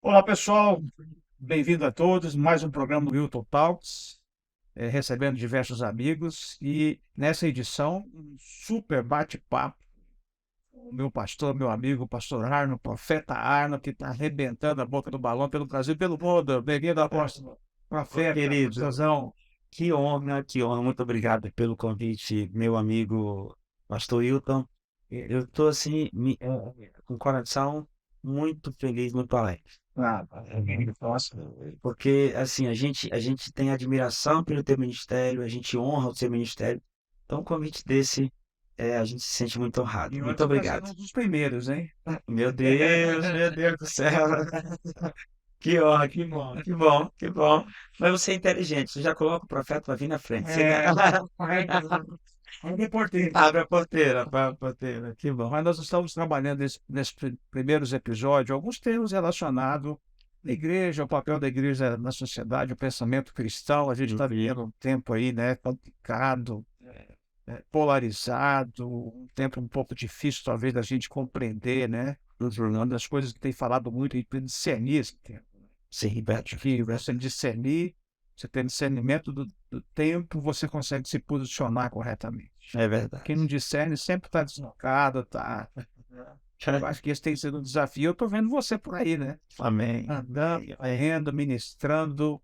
Olá, pessoal. Bem-vindo a todos. Mais um programa do Hilton Talks, recebendo diversos amigos. E nessa edição, um super bate-papo com o meu pastor, meu amigo, o pastor Arno, profeta Arno, que está arrebentando a boca do balão pelo Brasil e pelo mundo. Bem-vindo, apóstolo. Profeta, Querido, pastorzão. que honra, que honra. Muito obrigado pelo convite, meu amigo Pastor Hilton. Eu estou assim, com o coração muito feliz, muito alegre. Ah, nossa. Porque assim, a gente tem admiração pelo teu ministério, a gente honra o seu ministério. Então, um convite desse, a gente se sente muito honrado. E Muito hoje está sendo obrigado. um dos primeiros, hein? Meu Deus do céu. Que honra, que bom, que bom, que bom. Mas você é inteligente, você já coloca o profeta para vir na frente. Você É, ainda é importante. abre a porteira, que bom. Mas nós estamos trabalhando nesses primeiros episódios alguns temas relacionados à igreja, o papel da igreja na sociedade, o pensamento cristão. A gente está vivendo um tempo aí, né, complicado, polarizado, um tempo um pouco difícil, talvez, da gente compreender, né? Uma das coisas que tem falado muito é de discernir esse tempo. Sim, Acho que você discernir, você tem discernimento do tempo, você consegue se posicionar corretamente. é Quem não verdade. discerne sempre está deslocado, tá? Eu acho que esse tem sido um desafio. Eu estou vendo você por aí, né? Amém. Andando, correndo, ministrando.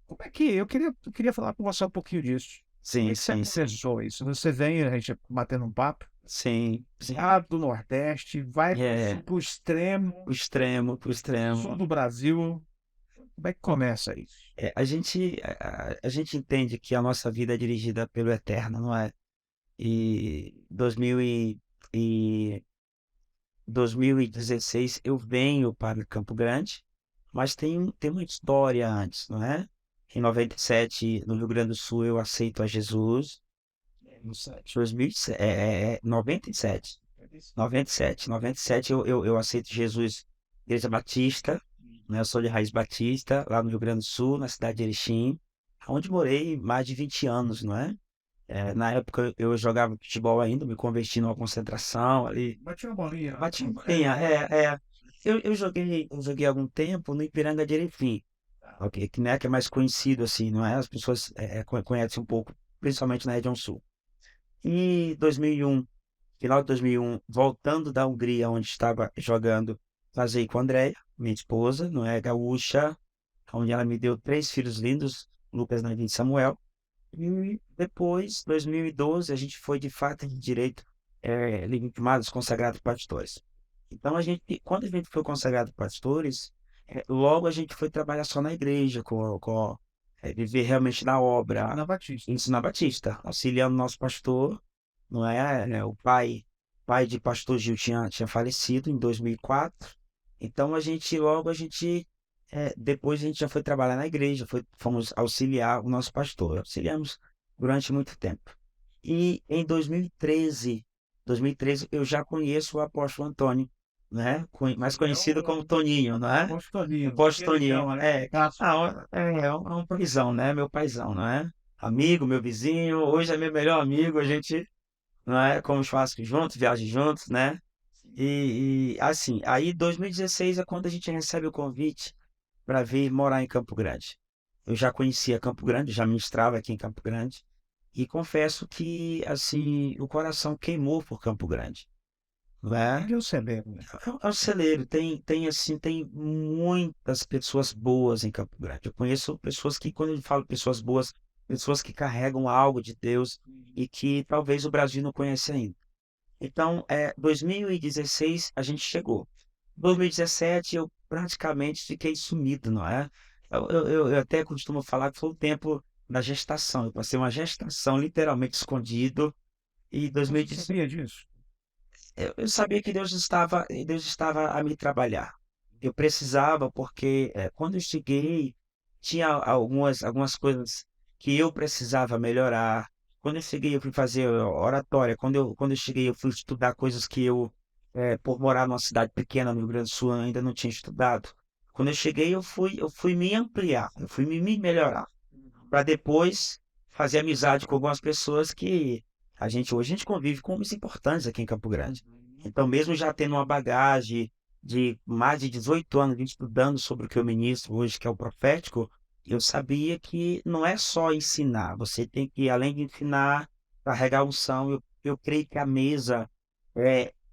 Como é que eu queria falar com você um pouquinho disso. Como Sim, é que você sim, sim. processou isso? Você vem, a gente batendo um papo, Sim, sim. lá do Nordeste, vai É, para o extremo, o sul extremo. do Brasil. Como é que começa isso? A gente entende que a nossa vida é dirigida pelo Eterno, não é? E 2016 eu venho para Campo Grande, mas tem uma história antes, não é? Em 97, no Rio Grande do Sul, eu aceito a Jesus. No 2007, 97. 97 eu aceito Jesus, Igreja Batista, né? Eu sou de raiz batista, lá no Rio Grande do Sul, na cidade de Erechim, onde morei mais de 20 anos, não é? Na época eu jogava futebol ainda, me converti numa concentração ali. Bati uma bolinha. Bati uma bolinha, é. Eu joguei algum tempo no Ipiranga de Erechim, ok, que, né, que é mais conhecido assim, não é? As pessoas conhecem um pouco, principalmente na região sul. E 2001, final de 2001, voltando da Hungria, onde estava jogando, casei com a Andréia, minha esposa, não é? Gaúcha, onde ela me deu 3 filhos lindos, Lucas, Nadim e Samuel. E depois, 2012, a gente foi de fato de direito legitimados, consagrados pastores. Então, quando a gente foi consagrado pastores, logo a gente foi trabalhar só na igreja, viver realmente na obra, Na Batista. ensinar Batista, auxiliando nosso pastor, não é? O pai de pastor Gil tinha falecido em 2004. Então, depois a gente já foi trabalhar na igreja, fomos auxiliar o nosso pastor, auxiliamos durante muito tempo. E em 2013 eu já conheço o apóstolo Antônio, né? Mais É conhecido como Toninho, não é? O apostolinho, apóstolo Toninho, queridão, né? é um paizão, né? Meu paizão, não é? Amigo, meu vizinho, hoje é meu melhor amigo, a gente, não é? Come churrasco juntos, viaja juntos, né? E assim, aí 2016 é quando a gente recebe o convite para vir morar em Campo Grande. Eu já conhecia Campo Grande, já ministrava aqui em Campo Grande, e confesso que assim o coração queimou por Campo Grande, não é? Eu sei mesmo. É um celeiro, tem muitas pessoas boas em Campo Grande. Eu conheço pessoas que, quando eu falo pessoas boas, pessoas que carregam algo de Deus e que talvez o Brasil não conhece ainda. Então, 2016 a gente chegou. 2017 eu praticamente fiquei sumido, não é? Eu até costumo falar que foi o tempo da gestação. Eu passei uma gestação literalmente escondido. E Você 2017, sabia disso? eu sabia que Deus estava a me trabalhar. Eu precisava, porque quando eu cheguei, tinha algumas coisas que eu precisava melhorar. Quando eu cheguei, eu fui fazer oratória. Quando eu cheguei, eu fui estudar coisas que por morar numa cidade pequena no Rio Grande do Sul, eu ainda não tinha estudado. Quando eu cheguei, eu fui me ampliar, eu fui me melhorar, para depois fazer amizade com algumas pessoas que hoje a gente convive com homens importantes aqui em Campo Grande. Então, mesmo já tendo uma bagagem, de mais de 18 anos estudando sobre o que eu ministro hoje, que é o profético, eu sabia que não é só ensinar, você tem que, além de ensinar, carregar a unção. Eu creio que a mesa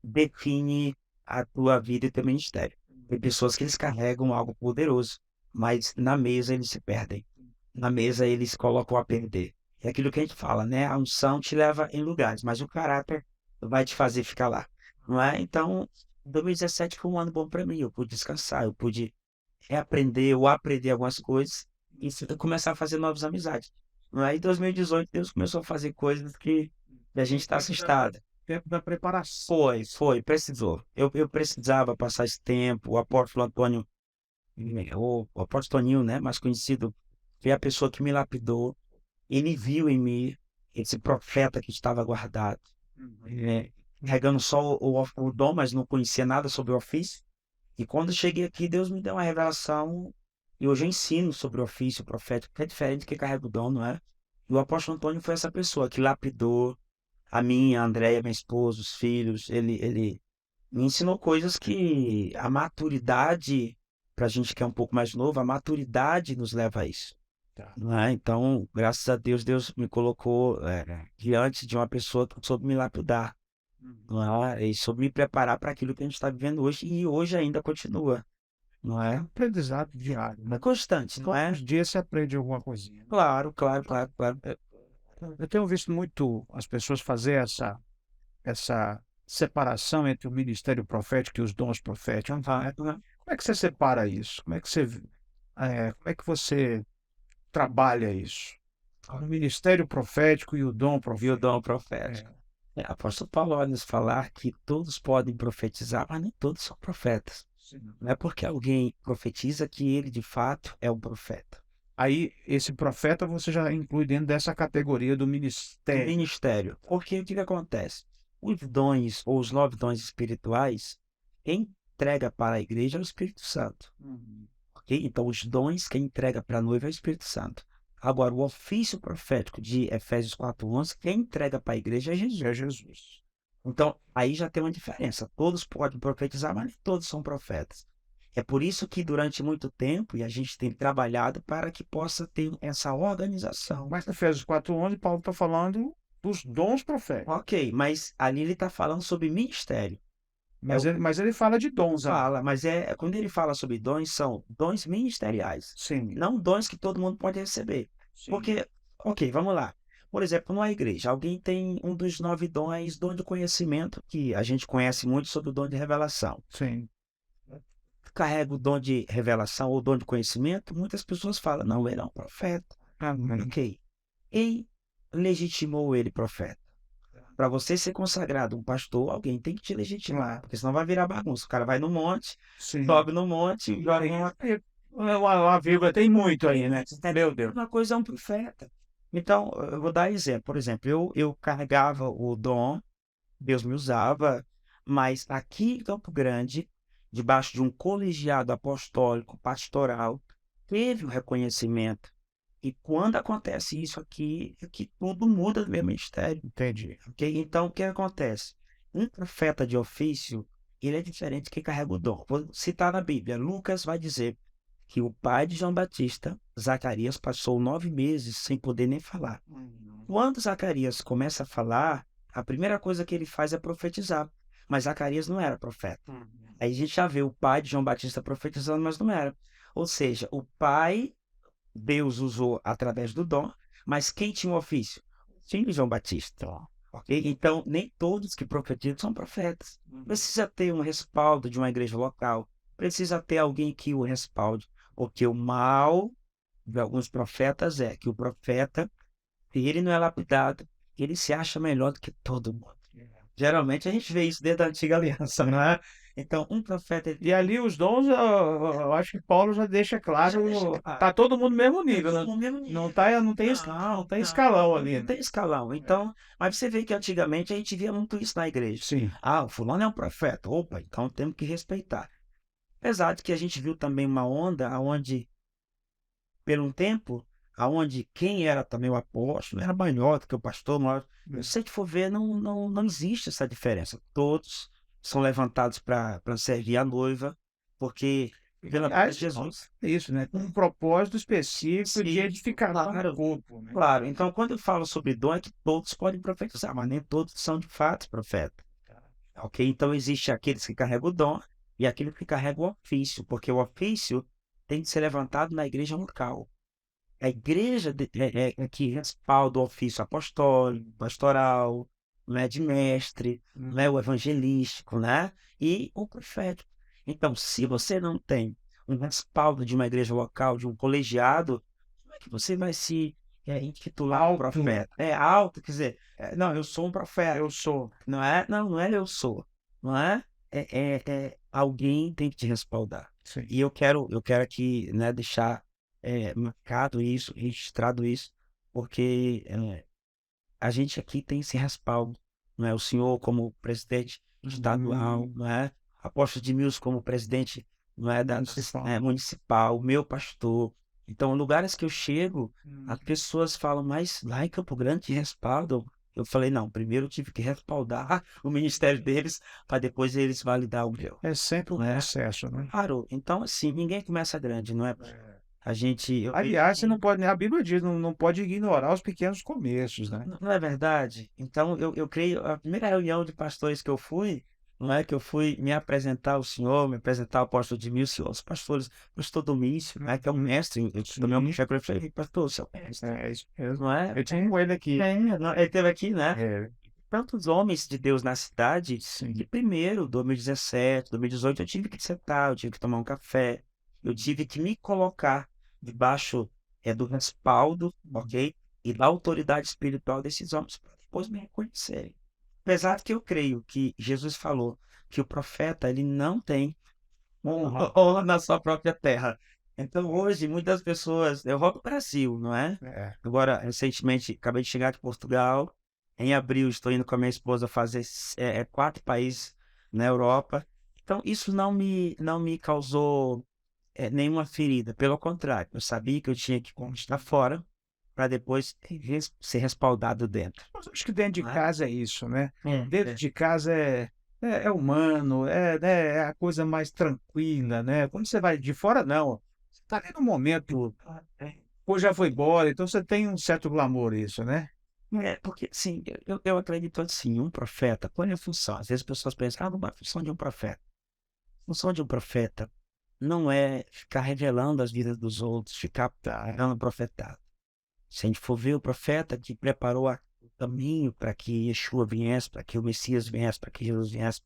define a tua vida e teu ministério. Tem pessoas que eles carregam algo poderoso, mas na mesa eles se perdem. Na mesa eles colocam a perder. É aquilo que a gente fala, né? A unção te leva em lugares, mas o caráter vai te fazer ficar lá, não é? Então, 2017 foi um ano bom para mim. Eu pude descansar, eu pude reaprender ou aprender algumas coisas e começar a fazer novas amizades. Não é? Em 2018, Deus começou a fazer coisas que a gente está assustado. Tempo da preparação. Precisou. Eu precisava passar esse tempo. O apóstolo Antônio, o apóstolo Toninho, né, mais conhecido, foi a pessoa que me lapidou. Ele viu em mim esse profeta que estava guardado, carregando só o dom, mas não conhecia nada sobre o ofício. E quando eu cheguei aqui, Deus me deu uma revelação, e hoje eu ensino sobre o ofício profético, que é diferente do que carrega o dom, não é? E o apóstolo Antônio foi essa pessoa que lapidou a mim, a Andréia, minha esposa, os filhos. Ele me ensinou coisas que a maturidade, para a gente que é um pouco mais novo, a maturidade nos leva a isso. Tá. Não é? Então, graças a Deus, Deus me colocou diante de uma pessoa que soube me lapidar, não é? E soube me preparar para aquilo que a gente está vivendo hoje, e hoje ainda continua, não É é? um aprendizado diário, É né? constante, não é? Todos os dias você aprende alguma coisinha. Claro, claro, claro, claro. Eu tenho visto muito as pessoas fazer essa separação entre o ministério profético e os dons proféticos, né? Aham. Como é que você separa isso? Como é que você trabalha isso? O ministério profético e o dom Viu o profético. dom profético. Apóstolo Paulo vai nos falar que todos podem profetizar, mas nem todos são profetas. Sim. Não é porque alguém profetiza que ele de fato é um profeta. Aí, esse profeta você já inclui dentro dessa categoria do Do ministério. ministério. Porque o que acontece? Os dons ou os 9 dons espirituais, quem entrega para a igreja é o Espírito Santo. Ok? Então, os dons quem entrega para a noiva é o Espírito Santo. Agora, o ofício profético de Efésios 4:11, quem entrega para a igreja é Jesus. É Jesus. Então, aí já tem uma diferença. Todos podem profetizar, mas nem todos são profetas. É por isso que durante muito tempo, e a gente tem trabalhado para que possa ter essa organização. Mas em Efésios 4:11, Paulo está falando dos dons proféticos. Ok, mas ali ele está falando sobre ministério. Mas ele fala de dons, Fala, mas quando ele fala sobre dons, são dons ministeriais, sim, não dons que todo mundo pode receber. sim, Porque, ok, vamos lá. Por exemplo, numa igreja, alguém tem um dos 9 dons, dom de conhecimento, que a gente conhece muito sobre o dom de revelação. sim. Carrega o dom de revelação ou dom de conhecimento, muitas pessoas falam, não, ele é um profeta. Amém. Ok. Quem legitimou ele profeta? Para você ser consagrado um pastor, alguém tem que te legitimar, porque senão vai virar bagunça. O cara vai no monte, Sim. sobe no monte, joga Uma vírgula tem muito aí, né? Meu Deus. uma coisa é um profeta. Então, eu vou dar exemplo. Por exemplo, eu carregava o dom, Deus me usava, mas aqui em Campo Grande, debaixo de um colegiado apostólico, pastoral, teve o reconhecimento. E quando acontece isso aqui, é que tudo muda no meu ministério. Entendi. Ok? Então, o que acontece? Um profeta de ofício, ele é diferente que carrega o dom. Vou citar na Bíblia. Lucas vai dizer que o pai de João Batista, Zacarias, passou 9 meses sem poder nem falar. Quando Zacarias começa a falar, a primeira coisa que ele faz é profetizar. Mas Zacarias não era profeta. Aí a gente já vê o pai de João Batista profetizando, mas não era. Ou seja, o pai, Deus usou através do dom, mas quem tinha o ofício? Tinha João Batista. Ok? Então, nem todos que profetizam são profetas. Precisa ter um respaldo de uma igreja local. Precisa ter alguém que o respalde. Porque o mal de alguns profetas é que o profeta, se ele não é lapidado, ele se acha melhor do que todo mundo. Geralmente a gente vê isso desde a antiga aliança, não é? Então, um profeta. E ali os dons, eu acho que Paulo já deixa claro, tá todo mundo no mesmo nível, né? Não tem escalão ali, Não né? tem escalão. Então, mas você vê que antigamente a gente via muito isso na igreja. Sim. Ah, o fulano é um profeta. Opa, então temos que respeitar. Apesar de que a gente viu também uma onda onde, por um tempo, aonde quem era também o apóstolo era maior do que o pastor. Se a gente for ver, não existe essa diferença. Todos são levantados para servir a noiva, porque pela Aliás, Jesus. é isso, né? Com um propósito específico de Sim, edificação do claro, corpo, né? claro. Então, quando eu falo sobre dom, é que todos podem profetizar, mas nem todos são de fato profetas. Ok? Então, existe aqueles que carregam o dom e aqueles que carregam o ofício, porque o ofício tem que ser levantado na igreja local. A igreja é que respalda o ofício apostólico, pastoral, né, de mestre, né, o evangelístico, né, e o profético. Então, se você não tem um respaldo de uma igreja local, de um colegiado, como é que você vai se intitular Alto, profeta? É alto, quer dizer, não, eu sou um profeta. eu sou. Não é, não, não é eu sou, não é? Alguém tem que te respaldar. Sim. E eu quero aqui, né, deixar marcado isso, registrado isso, porque a gente aqui tem esse respaldo, não é? O senhor como presidente estadual, não é? Apóstolo Edmilson como presidente, não é, Municipal. municipal, o meu pastor. Então, lugares que eu chego, Hum. as pessoas falam, mas lá em Campo Grande te respaldam. Eu falei, não, primeiro eu tive que respaldar o ministério deles, para depois eles validar o meu, É sempre um não é? processo, né? Claro, então assim, ninguém começa grande, não é? A gente, eu vejo Aliás, você que não pode, a Bíblia diz, não pode ignorar os pequenos começos, né? não é verdade. Então, eu creio, a primeira reunião de pastores que eu fui, não é que eu fui me apresentar ao senhor, me apresentar ao apóstolo Edmilson, os pastores, pastor Domício, né, que é um mestre, eu também Sim, eu falei, pastor, seu mestre, é isso mesmo. não é? Eu tinha ele aqui. Não, ele esteve aqui, né? É, Tantos homens de Deus na cidade, que sim. primeiro, 2017, 2018, eu tive que sentar, eu tive que tomar um café, eu tive que me colocar debaixo do respaldo, ok? E da autoridade espiritual desses homens, para depois me reconhecerem. Apesar de que eu creio que Jesus falou que o profeta, ele não tem honra na sua própria terra. Então, hoje, muitas pessoas, eu vou para o Brasil, não é? É. Agora, recentemente, acabei de chegar de Portugal. Em abril, estou indo com a minha esposa fazer 4 países na Europa. Então, isso não me causou nenhuma ferida. Pelo contrário, eu sabia que eu tinha que conquistar fora para depois ser respaldado dentro. Mas acho que dentro de Não é? casa é isso, né? Dentro É. de casa é humano, né, é a coisa mais tranquila, né? Quando você vai de fora, não. Você está ali no momento, ou já foi embora, então você tem um certo glamour isso, né? Porque, sim, eu acredito assim, um profeta, qual é a função? Às vezes as pessoas pensam, não é a função de um profeta. A função de um profeta não é ficar revelando as vidas dos outros, ficar dando profetado. Se a gente for ver o profeta que preparou o caminho para que Yeshua viesse, para que o Messias viesse, para que Jesus viesse,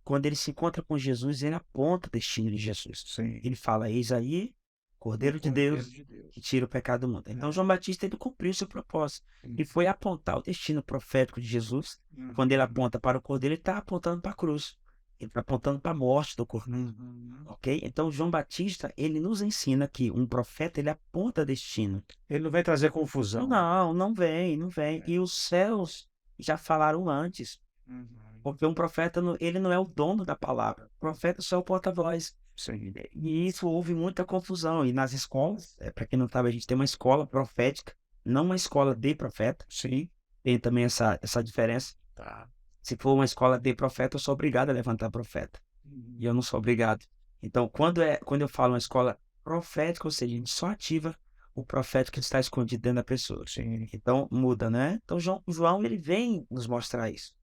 quando ele se encontra com Jesus, ele aponta o destino de Jesus. Sim. Ele fala, eis aí, Cordeiro de Cordeiro Deus, de Deus. que tira o pecado do mundo. Então, João Batista, ele cumpriu seu propósito. E foi apontar o destino profético de Jesus. Quando ele aponta para o Cordeiro, ele está apontando para a cruz. Ele está apontando para a morte do Cordeiro. Ok? Então, João Batista, ele nos ensina que um profeta, ele aponta destino. Ele não vai trazer confusão. Não, não vem, não vem. E os céus já falaram antes. Porque um profeta, ele não é o dono da palavra. O profeta só é o porta-voz. Sim. E isso houve muita confusão. E nas escolas, para quem não sabe, a gente tem uma escola profética, não uma escola de profeta. Sim. Tem também essa diferença. Tá. Se for uma escola de profeta, eu sou obrigado a levantar profeta. E eu não sou obrigado. Então, quando eu falo uma escola profética, ou seja, a gente só ativa o profeta que está escondido dentro da pessoa. Sim. Então, muda, né? Então, João, ele vem nos mostrar isso.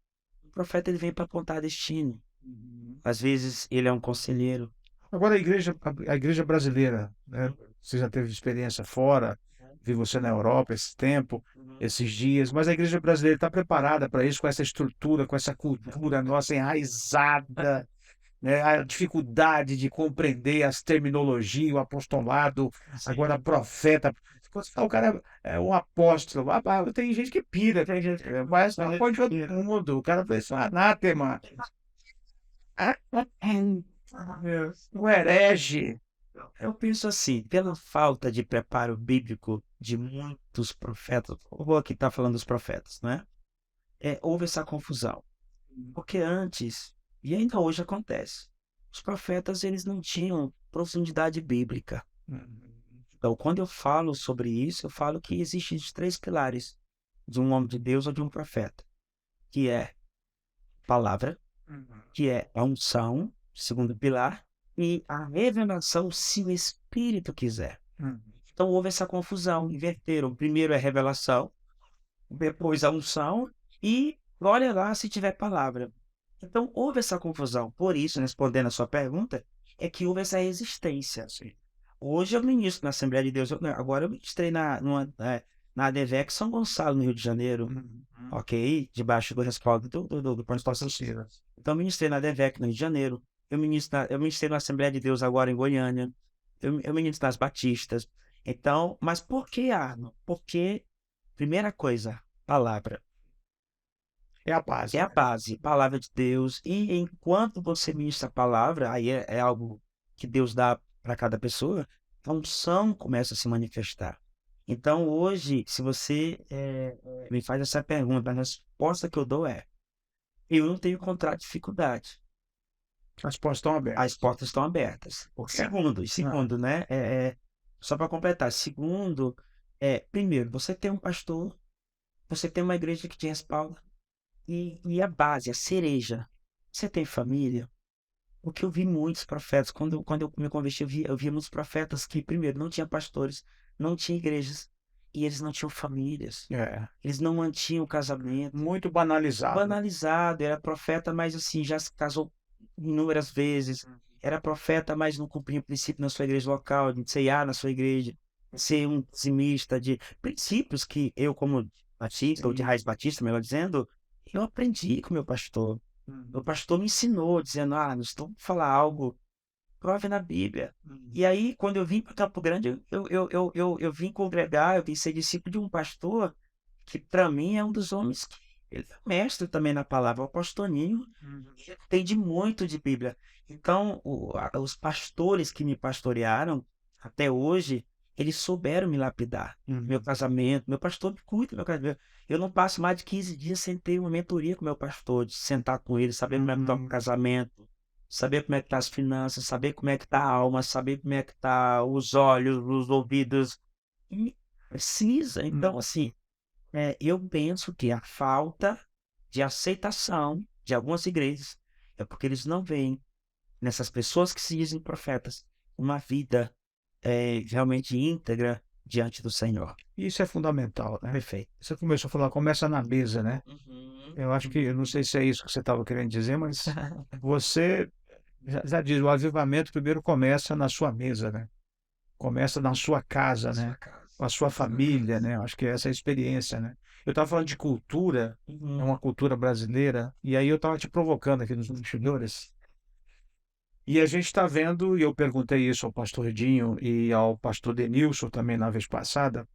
O profeta, ele vem para apontar destino. Às vezes, ele é um conselheiro. Agora a igreja brasileira, né? Você já teve experiência fora, vi você na Europa esse tempo, esses dias, mas a igreja brasileira está preparada para isso, com essa estrutura, com essa cultura nossa enraizada, né? A dificuldade de compreender as terminologias, o apostolado, agora profeta. Quando você fala, o cara é um apóstolo. Tem gente que pira, tem gente, mas não pode todo mundo. O cara pensa, anátema, um herege. Eu penso assim, pela falta de preparo bíblico de muitos profetas, eu vou aqui estar falando dos profetas, né? Houve essa confusão. Porque antes, e ainda hoje acontece, os profetas eles não tinham profundidade bíblica. Então, quando eu falo sobre isso, eu falo que existem os 3 pilares de um homem de Deus ou de um profeta, que é palavra, Uhum. que é a unção, segundo pilar, e a revelação, se o Espírito quiser. Uhum. Então houve essa confusão, inverteram. Primeiro é revelação, depois a unção, e olha lá se tiver palavra. Então houve essa confusão. Por isso, respondendo a sua pergunta, é que houve essa resistência. Sim. Hoje eu ministro na Assembleia de Deus. Agora eu ministrei na ADVEC São Gonçalo, no Rio de Janeiro, Uhum. ok? Debaixo do respaldo do pastor Pastor Cícero. Silas. Então, eu ministrei na ADVEC, no Rio de Janeiro. Eu ministrei na Assembleia de Deus agora em Goiânia. Eu ministro nas Batistas. Então, mas por que, Arno? Porque, primeira coisa, palavra. É a base, É a né? base, palavra de Deus. E enquanto você ministra a palavra, aí é algo que Deus dá para cada pessoa, a unção começa a se manifestar. Então, hoje, se você me faz essa pergunta, a resposta que eu dou é: eu não tenho encontrado dificuldade. As portas estão As abertas. portas estão abertas. Porque, Segundo, né? Só para completar. Segundo, primeiro, você tem um pastor, você tem uma igreja que te respalda. E a base, a cereja. Você tem família? Porque eu vi muitos profetas. Quando eu me converti, eu vi muitos profetas que, primeiro, não tinha pastores, não tinha igrejas. E eles não tinham famílias. é Eles não mantinham o casamento. muito banalizado. Banalizado, era profeta, mas assim, já se casou inúmeras vezes. Era profeta, mas não cumpria o princípio na sua igreja local, de ceiar na sua igreja, de ser um dizimista, de princípios que eu, como batista, ou de Sim. raiz batista, melhor dizendo, eu aprendi com meu pastor. Meu pastor me ensinou, dizendo, nós vamos falar algo, prove na Bíblia. E aí, quando eu vim para Campo Grande, eu vim congregar, eu vim ser discípulo de um pastor que para mim é um dos homens que ele é mestre também na palavra, o pastor Ninho, Uhum. entende muito de Bíblia. Então, os pastores que me pastorearam até hoje, eles souberam me lapidar. Meu Uhum. casamento, meu pastor me cuida do meu casamento. Eu não passo mais de 15 dias sem ter uma mentoria com meu pastor, de sentar com ele, saber como é que está o casamento, saber como é que está as finanças, saber como é que está a alma, saber como é que está os olhos, os ouvidos. E precisa. Então, assim, eu penso que a falta de aceitação de algumas igrejas é porque eles não veem nessas pessoas que se dizem profetas uma vida realmente íntegra diante do Senhor. Isso é fundamental, né? Perfeito. Você começou a falar, começa na mesa, né? Uhum. Eu acho que, eu não sei se é isso que você estava querendo dizer, mas você já diz, o avivamento primeiro começa na sua mesa, né? Começa na sua casa, Na sua né? casa. Com a sua família, né? Eu acho que essa é a experiência, né? Eu estava falando de cultura, é Uhum. uma cultura brasileira, e aí eu estava te provocando aqui nos bastidores, e a gente está vendo, e eu perguntei isso ao pastor Edinho e ao pastor Denilson também na vez passada,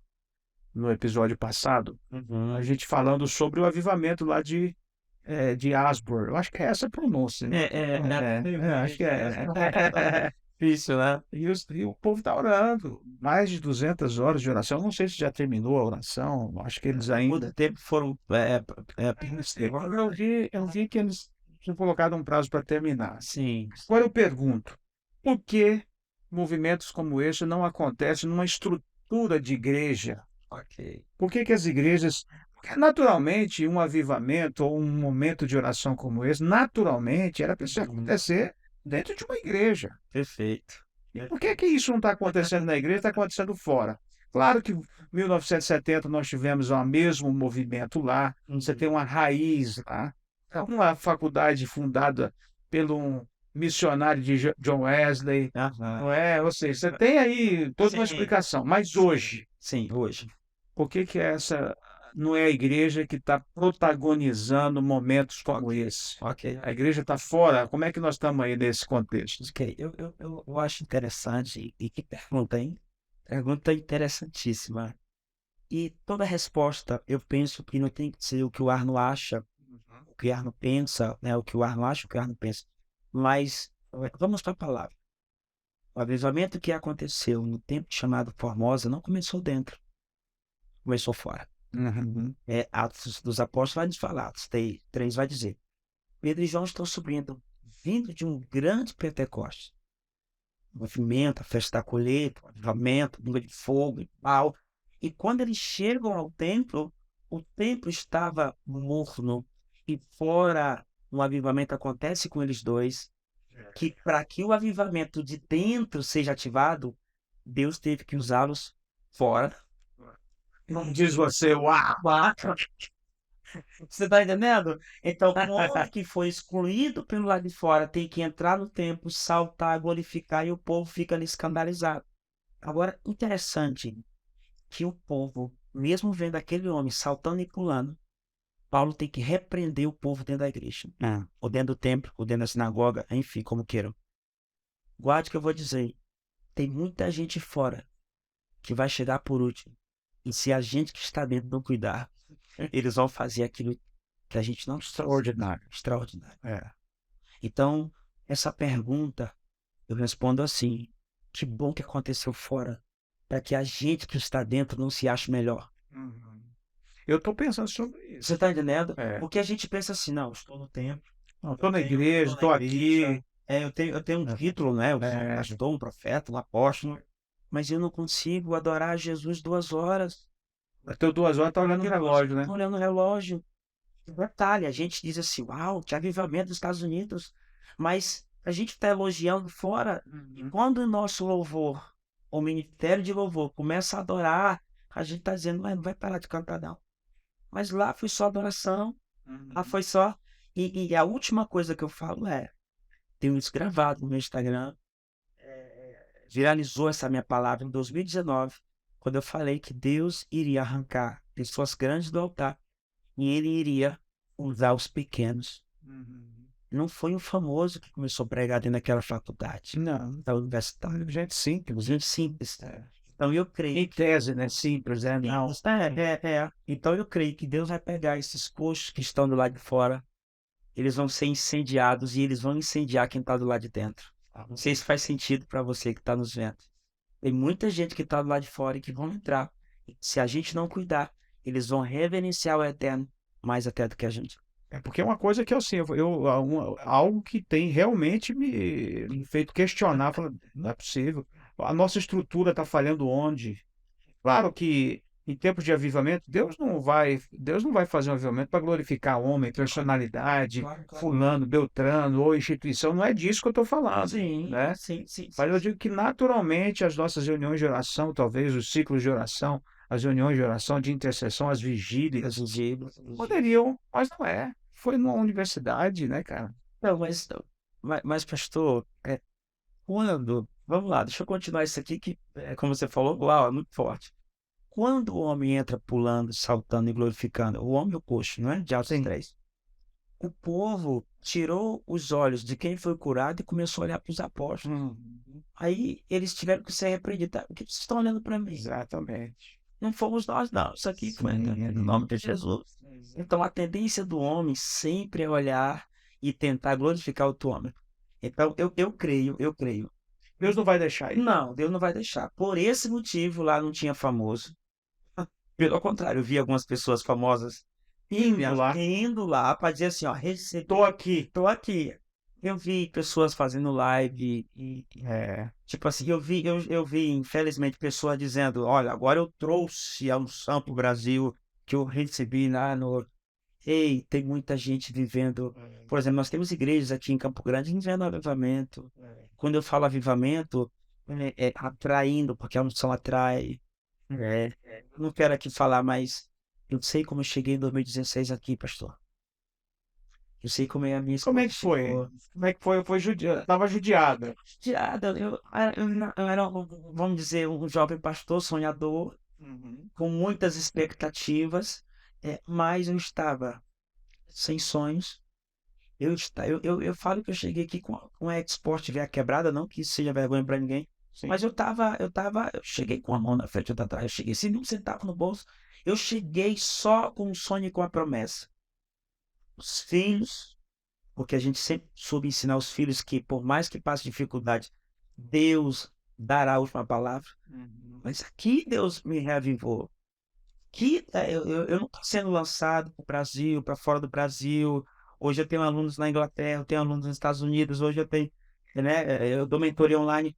no episódio passado, a Uhum. gente falando sobre o avivamento lá de Asbury. Eu acho que é essa a pronúncia, né? Acho que é. Difícil, né? E o povo está orando. Mais de 200 horas de oração. Não sei se já terminou a oração. Acho que eles Quanto ainda. tempo foram. Eu vi que eles tinham colocado um prazo para terminar. Sim. Agora eu pergunto: por que movimentos como esse não acontecem numa estrutura de igreja? Ok. Por que que as igrejas. Porque naturalmente um avivamento ou um momento de oração como esse, naturalmente era para isso acontecer dentro de uma igreja. Perfeito. E por que que isso não está acontecendo na igreja, está acontecendo fora? Claro que em 1970 nós tivemos o mesmo movimento lá, você tem uma raiz lá, é uma faculdade fundada pelo um missionário de John Wesley, Aham. não é? Ou seja, você tem aí toda uma Sim. explicação. Mas hoje, Sim, hoje. por que que essa não é a igreja que está protagonizando momentos como esse? Ok. A igreja está fora? Como é que nós estamos aí nesse contexto? Ok. Eu acho interessante. E que pergunta, hein? Pergunta interessantíssima. E toda resposta, eu penso que não tem que ser o que o Arno acha, o que o Arno pensa, né? O que o Arno acha, o que o Arno pensa. Mas vamos para a palavra. O avivamento que aconteceu no tempo chamado Formosa não começou dentro, começou fora. Uhum. Atos dos Apóstolos vai nos falar, Atos 3 vai dizer. Pedro e João estão subindo, vindo de um grande Pentecostes. Movimento, a festa da colheita, o avivamento, língua de fogo e pau. E quando eles chegam ao templo, o templo estava morno e fora um avivamento acontece com eles dois, que para que o avivamento de dentro seja ativado, Deus teve que usá-los fora. Não diz você, uau! Você tá entendendo? Então, o homem que foi excluído pelo lado de fora tem que entrar no templo, saltar, glorificar, e o povo fica ali escandalizado. Agora, interessante que o povo, mesmo vendo aquele homem saltando e pulando, Paulo tem que repreender o povo dentro da igreja, ou dentro do templo, ou dentro da sinagoga, enfim, como queiram. Guarde o que eu vou dizer. Tem muita gente fora que vai chegar por último. E se a gente que está dentro não cuidar, eles vão fazer aquilo que a gente não Extraordinário. extraordinário. É. Então, essa pergunta eu respondo assim: que bom que aconteceu fora, para que a gente que está dentro não se ache melhor. Uhum. Eu estou pensando sobre isso. Você está entendendo? É. Porque a gente pensa assim, não, estou no templo, Não, estou na igreja, estou aqui. eu tenho um título, né? Eu sou um É. pastor, um profeta, um apóstolo, mas eu não consigo adorar a Jesus 2 horas. Até 2 horas está olhando o relógio, né? Estou olhando o relógio. Detalhe, a gente diz assim, uau, que avivamento dos Estados Unidos, mas a gente está elogiando fora, e quando o nosso louvor, o ministério de louvor, começa a adorar, a gente está dizendo, mas não vai parar de cantar, não. Mas lá foi só adoração, lá foi só. E a última coisa que eu falo é, tenho isso gravado no meu Instagram, viralizou essa minha palavra em 2019, quando eu falei que Deus iria arrancar pessoas grandes do altar e ele iria usar os pequenos. Não foi um famoso que começou a pregar dentro daquela faculdade, Não, da universidade. gente simples. Gente simples. Então eu creio. Em tese, né? Simples, né? Não. Então eu creio que Deus vai pegar esses coxos que estão do lado de fora, eles vão ser incendiados e eles vão incendiar quem está do lado de dentro. Não sei se faz sentido para você que está nos vendo. Tem muita gente que está do lado de fora e que vão entrar. E se a gente não cuidar, eles vão reverenciar o eterno mais até do que a gente. É porque é uma coisa que assim, algo que tem realmente me feito questionar, falando, não é possível. A nossa estrutura está falhando onde? Claro que em tempos de avivamento, Deus não vai fazer um avivamento para glorificar homem, personalidade, Claro. fulano, beltrano ou instituição. Não é disso que eu estou falando, Sim, né? sim, sim. Mas eu digo que naturalmente as nossas reuniões de oração, talvez os ciclos de oração, as reuniões de oração, de intercessão, as vigílias, poderiam, mas não é. Foi numa universidade, né, cara? Não, mas pastor, vamos lá, deixa eu continuar isso aqui que, como você falou, uau, é muito forte. Quando o homem entra pulando, saltando e glorificando, o homem e o coxo, não é? De Atos 3. O povo tirou os olhos de quem foi curado e começou a olhar para os apóstolos. Aí eles tiveram que ser repreendidos. O que vocês estão olhando para mim? Exatamente. Não fomos nós, não. Isso aqui foi no nome de Jesus. Então a tendência do homem sempre é olhar e tentar glorificar outro homem. Então eu creio. Deus não vai deixar isso. Não, Deus não vai deixar. Por esse motivo lá não tinha famoso. Pelo contrário, eu vi algumas pessoas famosas indo lá para dizer assim, ó, Tô aqui. tô aqui. Eu vi pessoas fazendo live tipo assim, eu vi, infelizmente, pessoas dizendo, olha, agora eu trouxe a unção pro Brasil que eu recebi lá no... Ei, tem muita gente vivendo... Por exemplo, nós temos igrejas aqui em Campo Grande vivendo avivamento. Quando eu falo avivamento, é atraindo, porque a unção atrai. Não quero aqui falar, mas eu sei como eu cheguei em 2016 aqui, pastor. Eu sei como é a minha Como é que foi? Como é que foi? Tava judiada. Judiada. Eu era, vamos dizer, um jovem pastor sonhador, com muitas expectativas, mas eu estava sem sonhos. Eu falo que eu cheguei aqui com a Export Veia quebrada, não que isso seja vergonha para ninguém, Sim. mas eu cheguei com a mão na frente e outra atrás, eu cheguei sem um centavo no bolso, eu cheguei só com um sonho e com a promessa. Os filhos, porque a gente sempre soube ensinar os filhos que, por mais que passe dificuldade, Deus dará a última palavra. Mas aqui Deus me reavivou. Que eu não estou sendo lançado para o Brasil, para fora do Brasil. Hoje eu tenho alunos na Inglaterra, eu tenho alunos nos Estados Unidos, hoje eu tenho, né, eu dou mentoria online.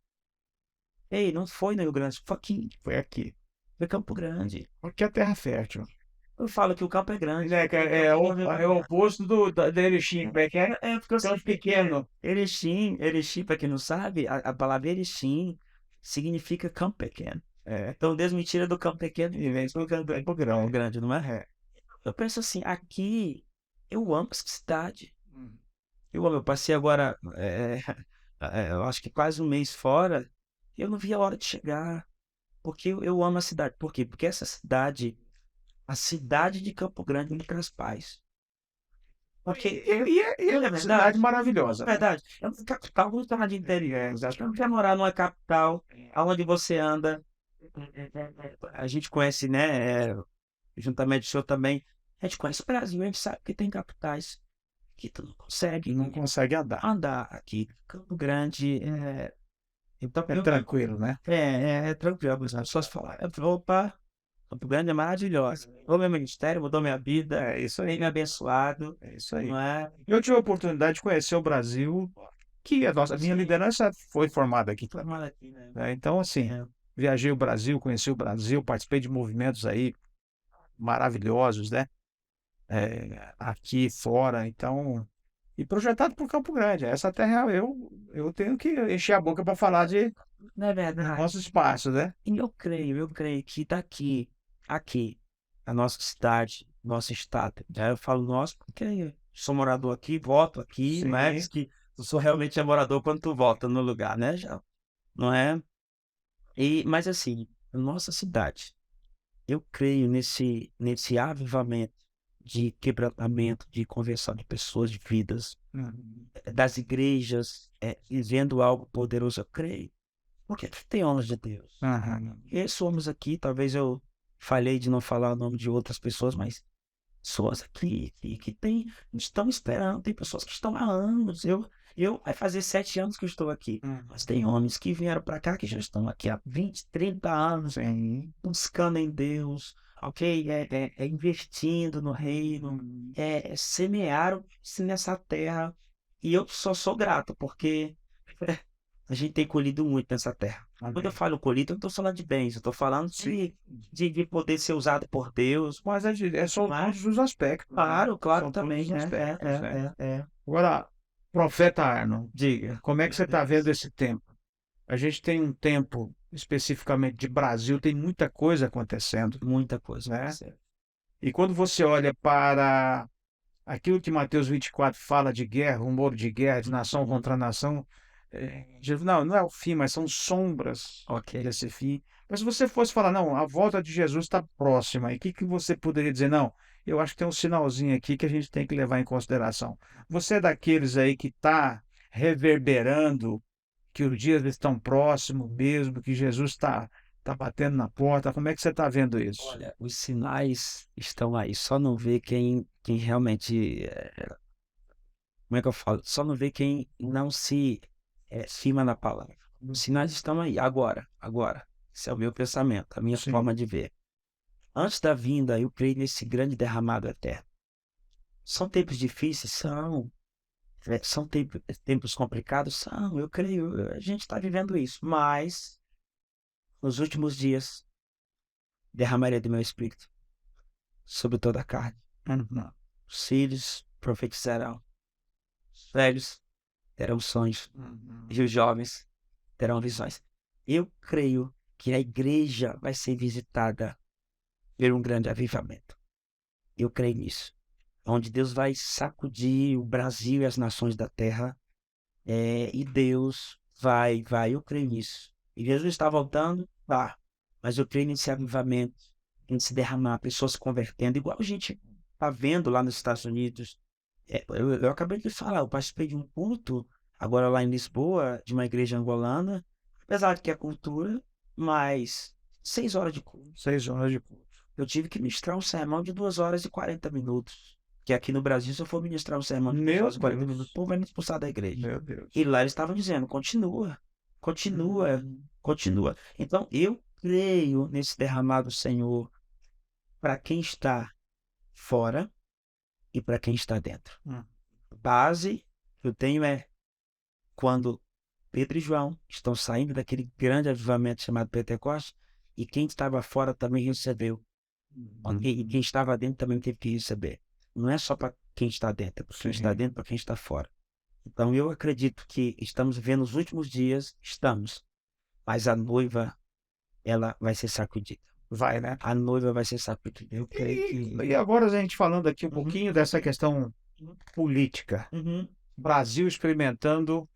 Ei, não foi no Rio Grande, foi aqui, Foi aqui. foi Campo Grande. Porque é terra fértil. Eu falo que o campo é grande. Né, que é o oposto da Erechim, como é que é? É porque eu Tão sei pequeno. Erechim, para quem não sabe, a palavra Erechim significa campo pequeno. É, Então Deus me tira do campo pequeno e vem pro pro grão. grande, não é? É. Eu penso assim, aqui eu amo essa cidade. Hum. Eu passei agora, eu acho que quase um mês fora, e eu não vi a hora de chegar, porque eu amo a cidade. Por quê? Porque essa cidade, a cidade de Campo Grande me traz paz. Porque E é é uma cidade verdade, maravilhosa, é né? verdade. É uma capital, não está de interior. Eu não quero morar numa capital onde você anda. A gente conhece, né? Juntamente o senhor também. A gente conhece o Brasil, a gente sabe que tem capitais que tu não consegue Não consegue andar. andar aqui. Campo Grande então, É tranquilo, né? é tranquilo, as pessoas falam, opa, Campo Grande é maravilhosa. Mudou meu ministério, mudou minha vida, É isso tem aí. me abençoado, É isso aí. não é? Eu tive a oportunidade de conhecer o Brasil, que a minha liderança foi formada aqui também, Formado aqui, né? né? Então, assim, É, viajei o Brasil, conheci o Brasil, participei de movimentos aí maravilhosos, né? Aqui fora, então, e projetado por Campo Grande. Essa terra eu tenho que encher a boca para falar de não é verdade. nosso espaço, né? E eu creio que daqui, aqui, a nossa cidade, nosso estado, né? Eu falo nosso porque sou morador aqui, voto aqui, Sim. mas que tu sou realmente morador quando tu volta no lugar, né? Já, não é? Mas assim, a nossa cidade, eu creio nesse avivamento de quebrantamento, de conversão de pessoas, de vidas, Uhum. das igrejas, vivendo algo poderoso, eu creio. Porque aqui tem homens de Deus. Aham. E somos aqui, talvez eu falhei de não falar o nome de outras pessoas, mas pessoas aqui que estão esperando, tem pessoas que estão há anos. Vai fazer 7 anos que eu estou aqui. Uhum. Mas tem homens que vieram para cá que já estão aqui há 20, 30 anos, Sim. buscando em Deus, ok? Investindo no reino, Uhum. semearam-se nessa terra. E eu só sou grato, porque a gente tem colhido muito nessa terra. Quando eu Amém. falo colhido, eu não estou falando de bens, eu estou falando Sim. de poder ser usado por Deus. Mas são Mas, todos os aspectos, né? claro, claro São todos também, os aspectos, né? é. Agora, profeta Arno, Diga. como é que você Meu está vendo Deus. esse tempo? A gente tem um tempo, especificamente de Brasil, tem muita coisa acontecendo, Muita coisa né? acontecendo. E quando você olha para aquilo que Mateus 24 fala de guerra, rumor de guerra, de nação contra nação, Jesus, não é o fim, mas são sombras Ok. desse fim. Mas se você fosse falar, não, a volta de Jesus está próxima, e o que, que você poderia dizer? Não, eu acho que tem um sinalzinho aqui que a gente tem que levar em consideração. Você é daqueles aí que está reverberando que os dias estão próximos mesmo, que Jesus está batendo na porta. Como é que você está vendo isso? Olha, os sinais estão aí. Só não vê quem realmente. Como é que eu falo? Só não vê quem não se firma na palavra. Os sinais estão aí, agora, agora. Esse é o meu pensamento, a minha Sim. forma de ver. Antes da vinda, eu creio nesse grande derramado eterno. São tempos difíceis? São. São tempos complicados? São, eu creio. A gente está vivendo isso. Mas, nos últimos dias, derramarei do meu espírito sobre toda a carne. Uhum. Os filhos profetizarão. Os velhos terão sonhos. Uhum. E os jovens terão visões. Eu creio que a igreja vai ser visitada por um grande avivamento. Eu creio nisso. Onde Deus vai sacudir o Brasil e as nações da terra. E Deus eu creio nisso. E Jesus está voltando, tá. Mas eu creio nesse avivamento, nesse derramar, pessoas se convertendo, igual a gente está vendo lá nos Estados Unidos. Eu acabei de falar, eu participei de um culto, agora lá em Lisboa, de uma igreja angolana, apesar de que é cultura, mas 6 horas de culto. 6 horas de culto. Eu tive que ministrar um sermão de 2 horas e 40 minutos. Que aqui no Brasil, se eu for ministrar um sermão de 2 Meu horas e 40 minutos, o Deus. povo vai me expulsar da igreja. Meu Deus. E lá eles estavam dizendo, continua, continua, Uhum. continua. Então, eu creio nesse derramado Senhor para quem está fora e para quem está dentro. Uhum. Base que eu tenho é quando Pedro e João estão saindo daquele grande avivamento chamado Pentecostes, e quem estava fora também recebeu E quem estava dentro também teve que receber. Não é só para quem está dentro, é para quem está Sim. dentro, para quem está fora. Então eu acredito que estamos vivendo os últimos dias, estamos, mas a noiva, ela vai ser sacudida. Vai, né? A noiva vai ser sacudida. Eu creio que. E agora a gente falando aqui um Uhum, pouquinho dessa questão política. uhum, Brasil experimentando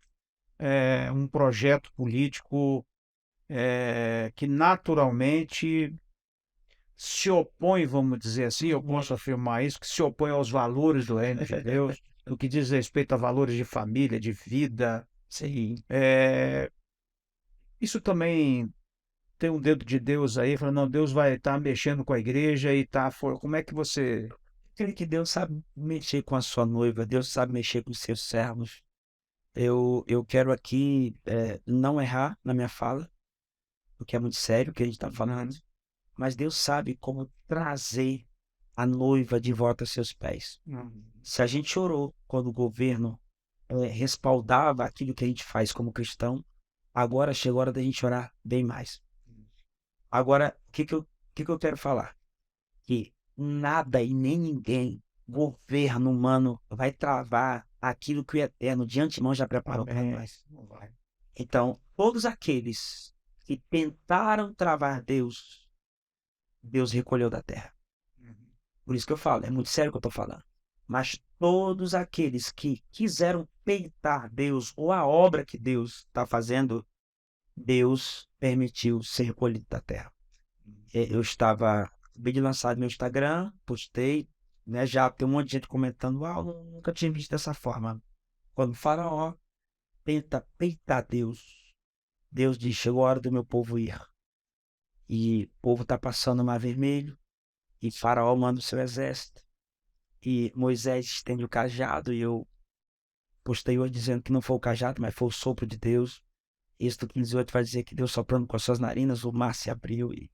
um projeto político que naturalmente se opõe, vamos dizer assim, eu posso afirmar isso, que se opõe aos valores do reino de Deus, no que diz respeito a valores de família, de vida. sim. É, isso também tem um dedo de Deus aí, falando, não, Deus vai estar mexendo com a igreja e tá. Como é que você. Creio que Deus sabe mexer com a sua noiva, Deus sabe mexer com os seus servos. Eu quero aqui não errar na minha fala, porque é muito sério o que a gente está falando, mas Deus sabe como trazer a noiva de volta aos seus pés. Se a gente orou quando o governo respaldava aquilo que a gente faz como cristão, agora chegou a hora da gente orar bem mais. Agora, o que que eu quero falar? Que nada e nem ninguém, governo humano, vai travar aquilo que o Eterno de antemão já preparou para nós. Não vai. Então, todos aqueles que tentaram travar Deus, Deus recolheu da terra. Por isso que eu falo, é muito sério o que eu estou falando. Mas todos aqueles que quiseram peitar Deus ou a obra que Deus está fazendo, Deus permitiu ser recolhido da terra. Eu estava acabei de lançar no meu Instagram, postei, né? Já tem um monte de gente comentando, nunca tinha visto dessa forma. Quando o Faraó tenta peitar Deus, Deus diz, chegou a hora do meu povo ir. E o povo está passando o Mar Vermelho, e Faraó manda o seu exército. E Moisés estende o cajado, e eu postei hoje dizendo que não foi o cajado, mas foi o sopro de Deus. Êxodo 15:8 vai dizer que Deus soprando com as suas narinas, o mar se abriu e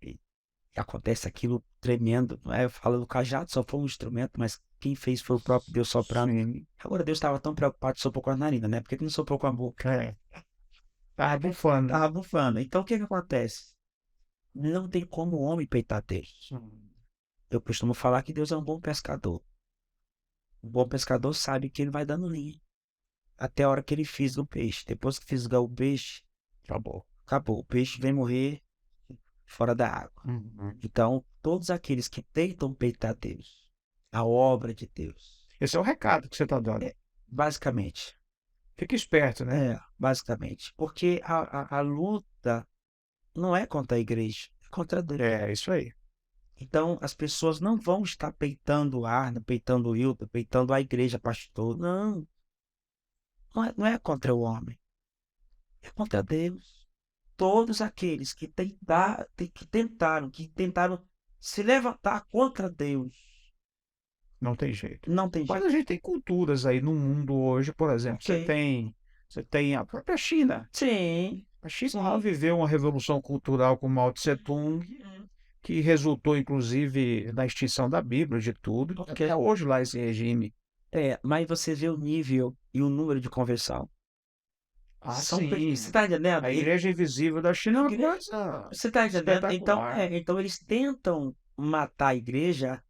acontece aquilo tremendo. Não é? Eu falo do cajado, só foi um instrumento, mas quem fez foi o próprio Deus soprando. Sim. Agora Deus estava tão preocupado, soprou com a narina, né? Por que que não soprou com a boca? Tá bufando. Tava bufando. Então o que que acontece? Não tem como o homem peitar Deus. Eu costumo falar que Deus é um bom pescador. Um bom pescador sabe que ele vai dando linha até a hora que ele fisga o peixe. Depois que fisgar o peixe, acabou. Acabou. O peixe vem morrer fora da água. Então, todos aqueles que tentam peitar Deus, a obra de Deus, Esse é o recado que você está dando. basicamente, Fica esperto, né? basicamente, porque a luta não é contra a igreja, é contra Deus. É, isso aí. Então, as pessoas não vão estar peitando Arna, peitando Hilda, peitando a igreja, pastor. Não, não é contra o homem, é contra Deus. Todos aqueles que tentaram se levantar contra Deus, Não tem jeito. não tem Mas jeito. a gente tem culturas aí no mundo hoje, por exemplo, Ok. você tem a própria China. Sim, A China sim. viveu uma revolução cultural com Mao Tse-tung, que resultou inclusive na extinção da Bíblia, de tudo. Ok. Até hoje lá esse regime. Mas você vê o nível e o número de conversão. Você Sim. está entendendo? A Igreja Invisível da China é uma coisa Você está entendendo? Então, espetacular. então eles tentam matar a igreja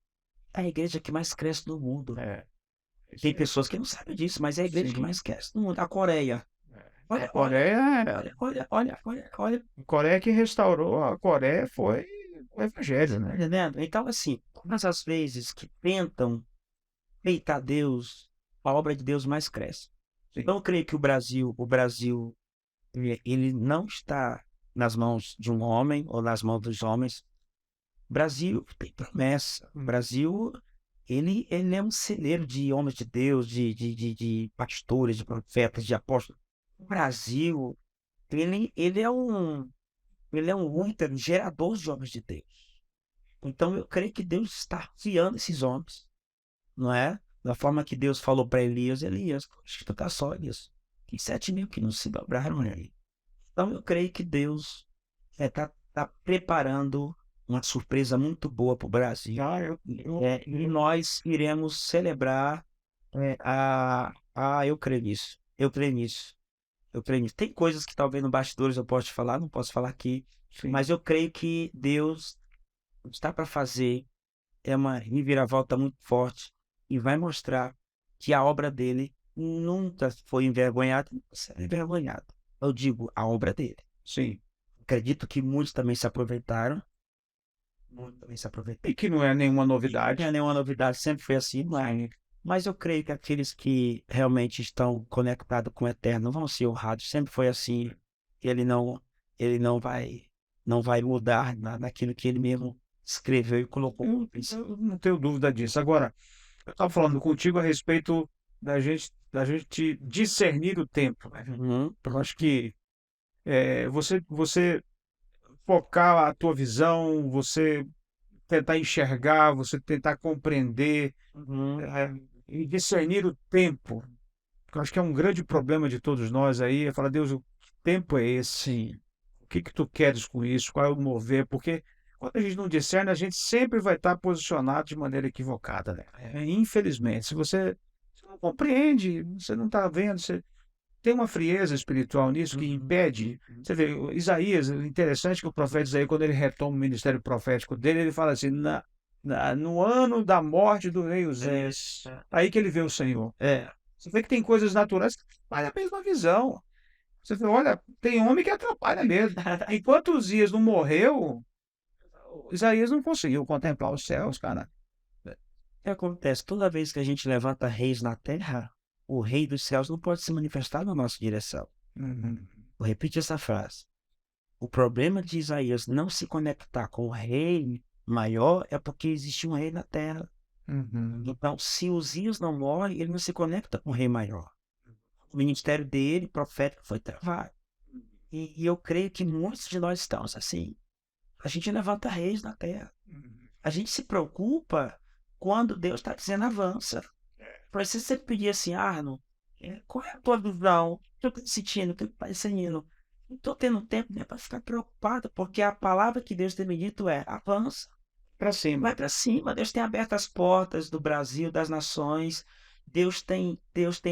que mais cresce no mundo. Isso Tem aí. pessoas que não sabem disso, mas é a igreja que Sim. mais cresce no mundo. A Coreia. A Olha, Coreia, olha. a Coreia que restaurou a Coreia foi o Evangelho, Tá né? entendendo? Então, assim, todas as vezes que tentam peitar Deus, a obra de Deus mais cresce. Sim. Então, eu creio que o Brasil, ele não está nas mãos de um homem ou nas mãos dos homens. O Brasil tem promessa. O Brasil, ele é um celeiro de homens de Deus, de pastores, de profetas, de apóstolos. O Brasil, ele é um útero gerador de homens de Deus. Então, eu creio que Deus está criando esses homens, não é? Da forma que Deus falou para Elias, acho que tu tá só, Elias. Tem 7.000 que não se dobraram aí. Então, eu creio que Deus tá preparando uma surpresa muito boa para o Brasil. E nós iremos celebrar eu creio nisso. Eu creio nisso. Eu creio nisso. Tem coisas que talvez no bastidores eu possa te falar, não posso falar aqui, Sim. mas eu creio que Deus está para fazer é uma reviravolta muito forte e vai mostrar que a obra dele nunca foi envergonhada, nunca será envergonhada. Eu digo, a obra dele. Sim. Acredito que muitos também se aproveitaram, muitos também se aproveitaram. E que não é nenhuma Não novidade. é nenhuma novidade, sempre foi assim, mas eu creio que aqueles que realmente estão conectados com o Eterno vão ser honrados, sempre foi assim. Ele não vai mudar naquilo que ele mesmo escreveu e colocou como princípio. Eu não tenho dúvida disso. Agora, eu estava falando contigo a respeito da gente discernir o tempo, né? Uhum, Eu acho que você focar a tua visão, você tentar enxergar, você tentar compreender, uhum, e discernir o tempo. Eu acho que é um grande problema de todos nós aí, é falar: "Deus, o que tempo é esse? sim, O que que tu queres com isso? Qual é o mover?" Porque quando a gente não discerne, a gente sempre vai estar posicionado de maneira equivocada, né? Infelizmente, se você não compreende, você não está vendo, você tem uma frieza espiritual nisso que impede. Você vê, o Isaías, interessante que o profeta Isaías, quando ele retoma o ministério profético dele, ele fala assim: no ano da morte do rei Uzias, aí que ele vê o Senhor. é, Você vê que tem coisas naturais que atrapalham a mesma visão. Você vê, olha, tem homem que atrapalha mesmo. Enquanto Uzias não morreu, Isaías não conseguiu contemplar os céus, cara. o que acontece? Toda vez que a gente levanta reis na terra, o rei dos céus não pode se manifestar na nossa direção. Uhum, Vou repetir essa frase. O problema de Isaías não se conectar com o rei maior é porque existe um rei na terra. uhum. Então, se Uzias não morre, ele não se conecta com o rei maior. O ministério dele, profético, foi travado. E eu creio que muitos de nós estamos assim. A gente levanta reis na terra. A gente se preocupa quando Deus está dizendo avança. Para você sempre pedir assim, Arno, qual é a tua visão? O que eu estou sentindo? O que eu estou parecendo? Não estou tendo tempo nem para ficar preocupado, porque a palavra que Deus tem me dito é avança. Para cima. Vai para cima. Deus tem aberto as portas do Brasil, das nações. Deus tem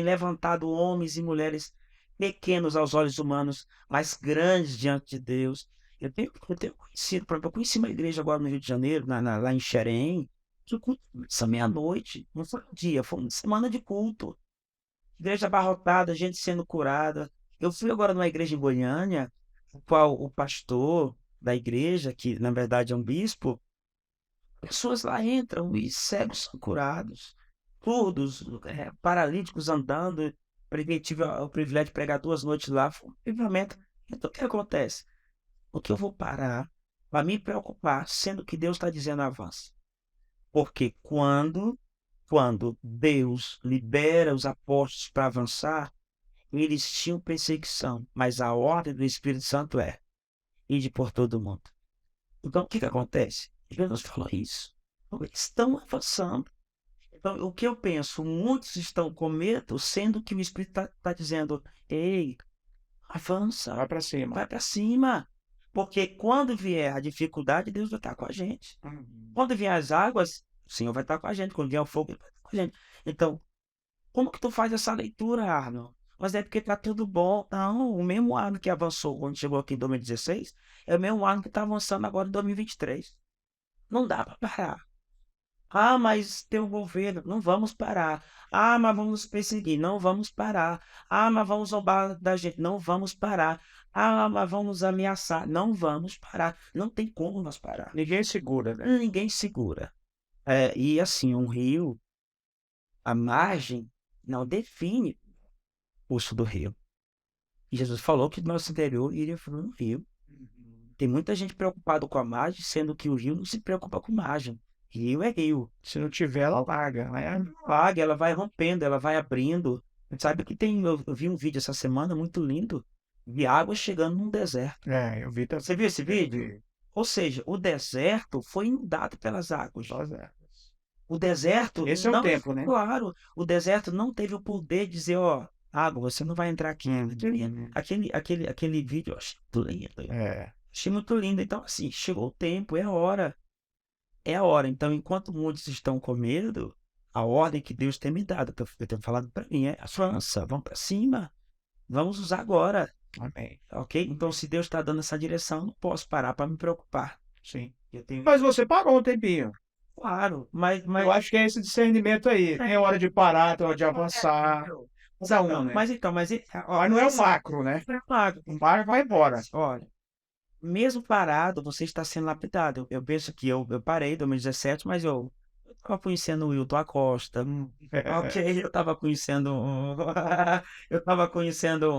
levantado homens e mulheres pequenos aos olhos humanos, mas grandes diante de Deus. Eu tenho conhecido, por exemplo, eu conheci uma igreja agora no Rio de Janeiro, lá em Xerém, que o culto começa meia-noite. Não foi um dia, foi uma semana de culto. Igreja abarrotada, gente sendo curada. Eu fui agora numa igreja em Goiânia, o qual o pastor da igreja, que na verdade é um bispo, pessoas lá entram e cegos são curados, surdos, paralíticos andando. Tive o privilégio de pregar 2 noites lá, foi um livramento. Então, o que acontece? O que eu vou parar para me preocupar, sendo que Deus está dizendo avança? Porque quando Deus libera os apóstolos para avançar, eles tinham perseguição, mas a ordem do Espírito Santo é: ide por todo mundo. Então, o que que acontece? Jesus falou isso. Então, eles estão avançando. Então, o que eu penso? Muitos estão com medo, sendo que o Espírito está dizendo: ei, avança, Vai para cima. vai para cima. Porque quando vier a dificuldade, Deus vai estar com a gente. Quando vier as águas, o Senhor vai estar com a gente. Quando vier o fogo, Ele vai estar com a gente. Então, como que tu faz essa leitura, Arno? Mas é porque tá tudo bom. Não, o mesmo Arno que avançou quando chegou aqui em 2016 é o mesmo Arno que está avançando agora em 2023. Não dá para parar. Ah, mas tem o governo. Não vamos parar. Ah, mas vamos nos perseguir. Não vamos parar. Ah, mas vamos zombar da gente. Não vamos parar. Ah, mas vamos nos ameaçar. Não vamos parar. Não tem como nós parar. Ninguém segura, né? Ninguém segura. E assim, um rio, a margem não define o curso do rio. E Jesus falou que nosso interior iria fluir no rio. Tem muita gente preocupada com a margem, sendo que o rio não se preocupa com margem. Rio é rio. Se não tiver, ela larga, né? Vaga, ela vai rompendo, ela vai abrindo. Sabe que eu vi um vídeo essa semana muito lindo de água chegando num deserto. Eu vi também. Você viu esse vídeo? Ou seja, o deserto foi inundado pelas águas. O deserto Esse é o não, tempo, né? claro, o deserto não teve o poder de dizer, ó, água, você não vai entrar aqui. Aquele vídeo, eu achei muito lindo. Achei muito lindo. Então, assim, chegou o tempo, é a hora. É a hora. Então, enquanto muitos estão com medo, a ordem que Deus tem me dado, que eu tenho falado para mim, é avança, vamos para cima, vamos usar agora. Amém. Ok? Então, se Deus está dando essa direção, eu não posso parar para me preocupar. Sim. Eu tenho... Mas você parou um tempinho. Claro, Eu acho que é esse discernimento aí. Tem hora de parar, tem hora de avançar. Cada um, né? Mas não é o macro, né? O macro vai embora. olha, mesmo parado, você está sendo lapidado. Eu penso que eu parei em 2017, mas eu estava conhecendo o Wilton Acosta. Ok, eu estava conhecendo eu estava conhecendo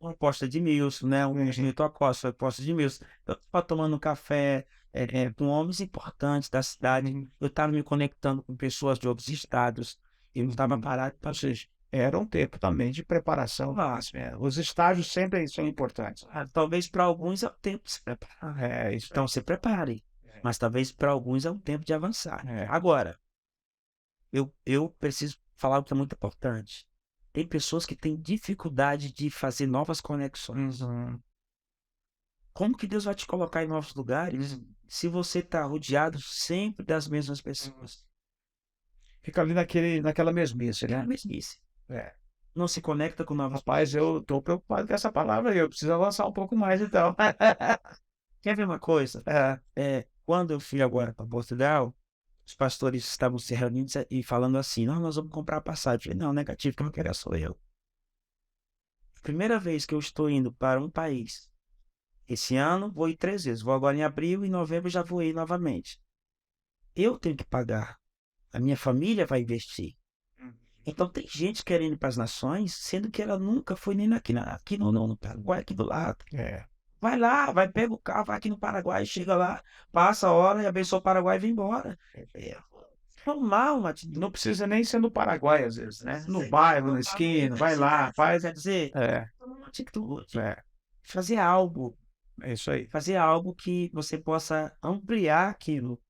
uma aposta de Milson, né? Um Milton Acosta, aposta de Milson. Eu estava tomando um café com homens importantes da cidade. Eu estava me conectando com pessoas de outros estados. Eu não estava parado para Ou seja, era um tempo também de preparação. Os estágios sempre são importantes. talvez para alguns é o tempo de se preparar. É, isso Então se prepare. Mas talvez para alguns é um tempo de avançar. É. Agora, eu preciso falar o que é muito importante. Tem pessoas que têm dificuldade de fazer novas conexões. Uhum. Como que Deus vai te colocar em novos lugares se você está rodeado sempre das mesmas pessoas? Fica ali naquela mesmice, É a né? mesmice. É. Não se conecta com novas Rapaz, pessoas. eu tô preocupado com essa palavra aí. Eu preciso avançar um pouco mais, então. Quer ver uma coisa? Quando eu fui agora para Portugal, os pastores estavam se reunindo e falando assim: nós vamos comprar passagem. Eu falei: não, negativo, quem não quer sou eu. Primeira vez que eu estou indo para um país. Esse ano vou ir 3 vezes. Vou agora em abril e em novembro já vou ir novamente. Eu tenho que pagar. A minha família vai investir. Então tem gente querendo ir para as nações, sendo que ela nunca foi nem aqui no Paraguai, aqui do lado. É. Vai lá, vai, pega o carro, vai aqui no Paraguai, chega lá, passa a hora e abençoa o Paraguai e vem embora. É normal, Matheus. Não precisa nem ser no Paraguai, às vezes, né? No bairro, na esquina, vai lá, faz. Quer dizer, É, uma atitude, é, fazer é isso aí. algo que você possa ampliar aquilo.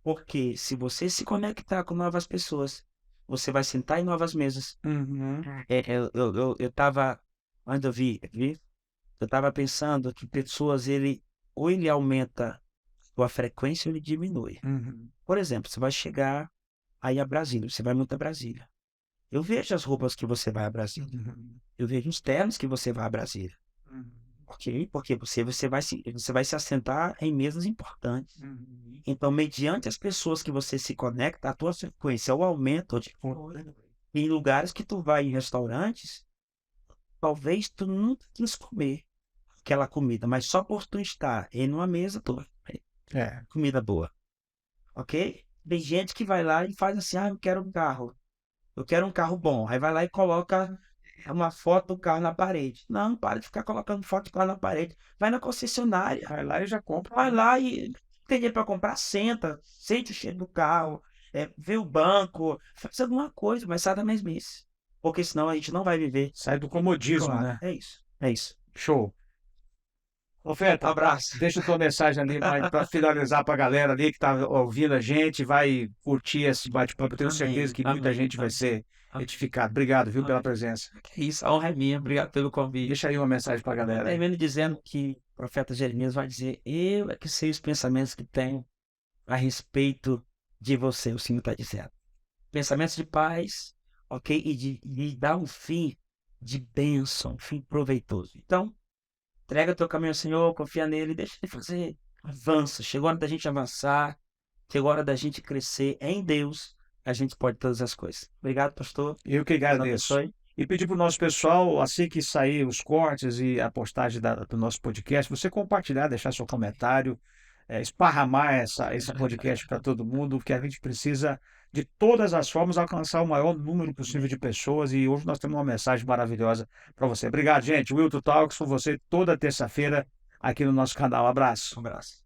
Porque se você se conectar com novas pessoas, você vai sentar em novas mesas. Uhum. Eu tava, quando eu tava pensando que pessoas, ou ele aumenta a sua frequência ou ele diminui. Uhum. Por exemplo, você vai chegar aí a Brasília, você vai muito a Brasília. Eu vejo as roupas que você vai a Brasília. Uhum. Eu vejo os ternos que você vai a Brasília. Uhum. Ok? Porque você vai se assentar em mesas importantes. Uhum. Então, mediante as pessoas que você se conecta, a tua frequência ou aumenta ou diminui. Em lugares que tu vai em restaurantes, talvez tu nunca quis comer aquela comida, mas só por tu estar em uma mesa, tu vai comer É. comida boa. Ok? Tem gente que vai lá e faz assim, eu quero um carro. Eu quero um carro bom. Aí vai lá e coloca uma foto do carro na parede. Não, para de ficar colocando foto do carro na parede. Vai na concessionária. Vai lá e já compra. Vai lá e tem dinheiro para comprar, sente o cheiro do carro, vê o banco, faz alguma coisa, mas sai da mesmice. Porque senão a gente não vai viver. Sai do comodismo, Claro, né? é isso. É isso. Show. Ô, Feta, Abraço. deixa a tua mensagem ali para finalizar para a galera ali que tá ouvindo a gente, vai curtir esse bate-papo. Eu tenho certeza que muita gente vai ser edificada. Obrigado, viu, pela presença. Que isso, a honra é minha. Obrigado pelo convite. Deixa aí uma mensagem para a galera. Termino dizendo que o profeta Jeremias vai dizer: eu é que sei os pensamentos que tenho a respeito de você, o Senhor está dizendo. Pensamentos de paz, ok? E de dar um fim de bênção, um fim proveitoso. Então, entrega teu caminho ao Senhor, confia nele, deixa ele fazer. Avança. Chegou a hora da gente avançar, chegou a hora da gente crescer em Deus. A gente pode todas as coisas. Obrigado, pastor. Eu que Deus agradeço. abençoe. E pedir para o nosso pessoal, assim que sair os cortes e a postagem do nosso podcast, você compartilhar, deixar seu comentário, esparramar esse podcast para todo mundo, porque a gente precisa, de todas as formas, alcançar o maior número possível de pessoas. E hoje nós temos uma mensagem maravilhosa para você. Obrigado, gente. Wilton Talks com você toda terça-feira aqui no nosso canal. Abraço. Um abraço.